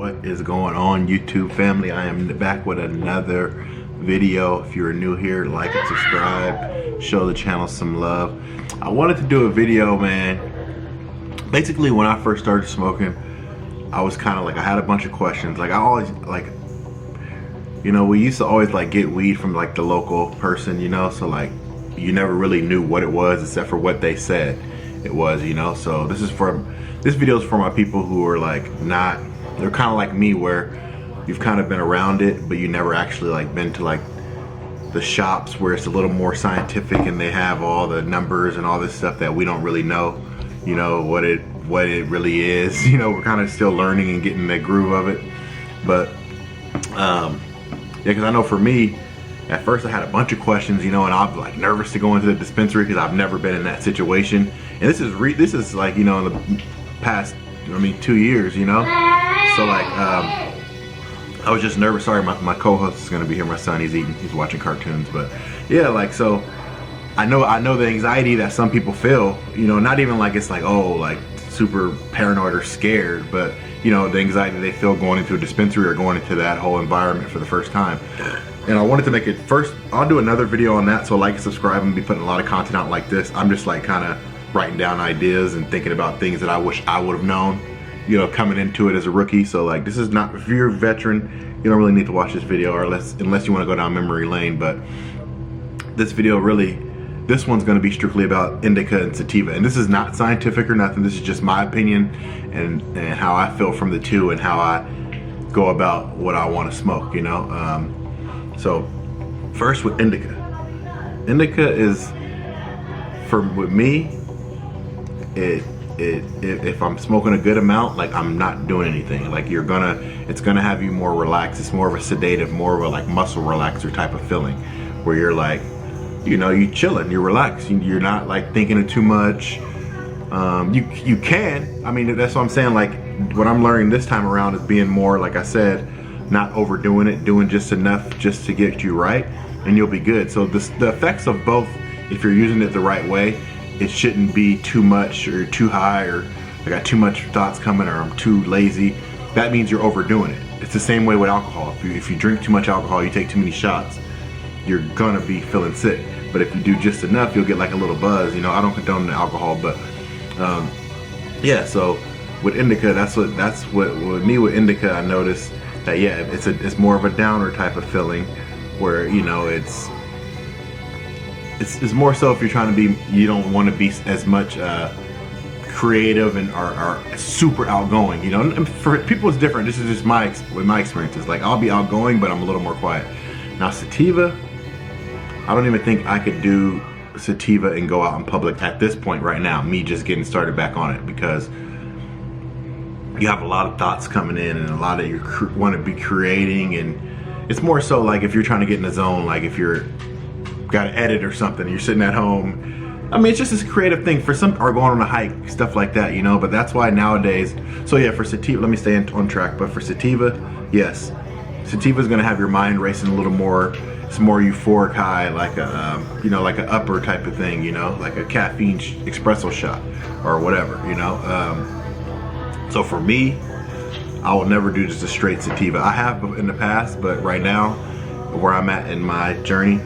What is going on, YouTube family? I am back with another video. If you're new here, like and subscribe, show the channel some love. I wanted to do a video, man. Basically, when I first started smoking, I was kind of like, I had a bunch of questions. Like, I always, like, you know, we used to always like get weed from like the local person, you know, so like you never really knew what it was except for what they said it was, you know. So this video is for my people who are like they're kind of like me, where you've kind of been around it but you never actually like been to like the shops where it's a little more scientific and they have all the numbers and all this stuff that we don't really know, you know, what it really is. You know, we're kind of still learning and getting the groove of it. But yeah, because I know for me, at first I had a bunch of questions, you know, and I'm like nervous to go into the dispensary because I've never been in that situation. And this is like, you know, in the past, I mean, 2 years, you know. So like, I was just nervous. Sorry, my co-host is gonna be here. My son, he's watching cartoons. But yeah, like, so I know the anxiety that some people feel, you know, not even like it's like, oh, like super paranoid or scared, but you know, the anxiety they feel going into a dispensary or going into that whole environment for the first time. And I wanted to make it first, I'll do another video on that, so like and subscribe. and be putting a lot of content out like this. I'm just like kind of writing down ideas and thinking about things that I wish I would have known, you know, coming into it as a rookie. So like, this is not, if you're a veteran, you don't really need to watch this video, or unless you want to go down memory lane. But this video really, this one's going to be strictly about indica and sativa, and this is not scientific or nothing. This is just my opinion and how I feel from the two and how I go about what I want to smoke, you know. So first with indica. Indica is, with me, if I'm smoking a good amount, like I'm not doing anything. Like it's gonna have you more relaxed. It's more of a sedative, more of a like muscle relaxer type of feeling, where you're like, you know, you chilling, you're relaxed, you're not like thinking of too much. You can, I mean, that's what I'm saying. Like, what I'm learning this time around is being more, like I said, not overdoing it, doing just enough just to get you right, and you'll be good. So the effects of both, if you're using it the right way, it shouldn't be too much or too high, or I got too much thoughts coming, or I'm too lazy. That means you're overdoing it. It's the same way with alcohol. If you drink too much alcohol, you take too many shots, you're gonna be feeling sick. But if you do just enough, you'll get like a little buzz. You know, I don't condone the alcohol, but yeah. So with indica, that's what with me with indica, I noticed that yeah, it's more of a downer type of feeling, where, you know, it's more so if you're trying to be, you don't want to be as much creative and are super outgoing, you know. And for people it's different. This is just my experiences. Like, I'll be outgoing, but I'm a little more quiet. Now sativa, I don't even think I could do sativa and go out in public at this point right now, me just getting started back on it, because you have a lot of thoughts coming in and a lot of you want to be creating, and it's more so like if you're trying to get in the zone, like if you're got to edit or something, you're sitting at home. I mean, it's just this creative thing for some, or going on a hike, stuff like that, you know. But that's why nowadays, so yeah, for sativa, let me stay on track, but for sativa, yes, sativa is going to have your mind racing a little more. It's more euphoric high, like a you know, like an upper type of thing, you know, like a caffeine espresso shot or whatever, you know. So for me, I will never do just a straight sativa. I have in the past, but right now, where I'm at in my journey,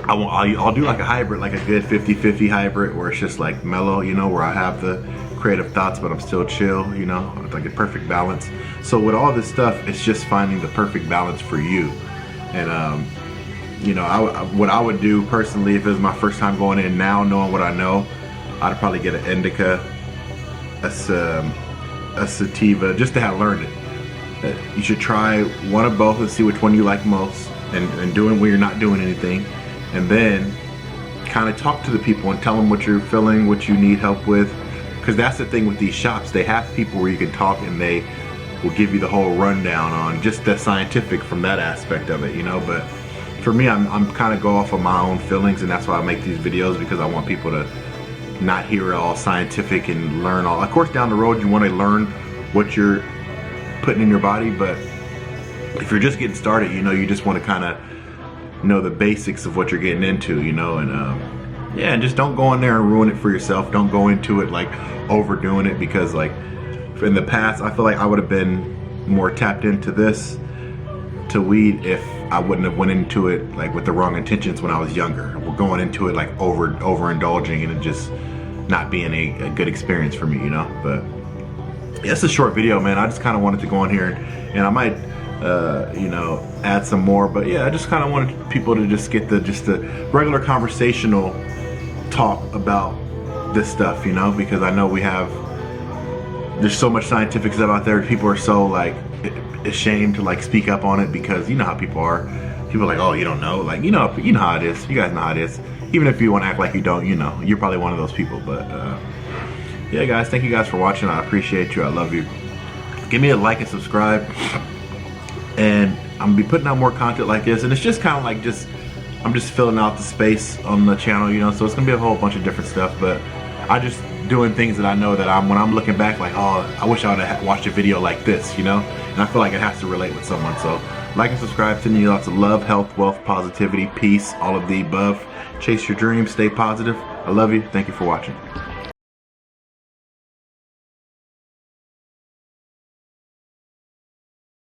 I'll do like a hybrid, like a good 50-50 hybrid, where it's just like mellow, you know, where I have the creative thoughts but I'm still chill, you know, like a perfect balance. So with all this stuff, it's just finding the perfect balance for you. And you know, what I would do personally, if it was my first time going in, now knowing what I know, I'd probably get an indica, a sativa, just to have learned it. You should try one of both and see which one you like most, and do it when you're not doing anything, and then kind of talk to the people and tell them what you're feeling, what you need help with, because that's the thing with these shops. They have people where you can talk and they will give you the whole rundown on just the scientific from that aspect of it, you know. But for me, I'm kind of go off of my own feelings, and that's why I make these videos, because I want people to not hear it all scientific and learn all. Of course, down the road you want to learn what you're putting in your body, but if you're just getting started, you know, you just want to kind of know the basics of what you're getting into, you know. And yeah, and just don't go in there and ruin it for yourself. Don't go into it like overdoing it, because like in the past, I feel like I would have been more tapped into this, to weed, if I wouldn't have went into it like with the wrong intentions when I was younger. We're going into it like overindulging and it just not being a good experience for me, you know. But yeah, it's a short video, man. I just kind of wanted to go on here and I might you know, add some more, but yeah, I just kind of wanted people to just get the regular conversational talk about this stuff, you know, because I know there's so much scientific stuff out there. People are so like ashamed to like speak up on it because you know how people are. People are like, oh, you don't know, like you know how it is. You guys know how it is. Even if you want to act like you don't, you know, you're probably one of those people. But yeah, guys, thank you guys for watching. I appreciate you. I love you. Give me a like and subscribe. And I'm gonna be putting out more content like this, and it's just kind of like I'm just filling out the space on the channel, you know. So it's gonna be a whole bunch of different stuff, but I just doing things that I know that when I'm looking back, like, oh, I wish I would have watched a video like this, you know. And I feel like it has to relate with someone. So like and subscribe. Sending you lots of love, health, wealth, positivity, peace, all of the above. Chase your dreams. Stay positive. I love you. Thank you for watching.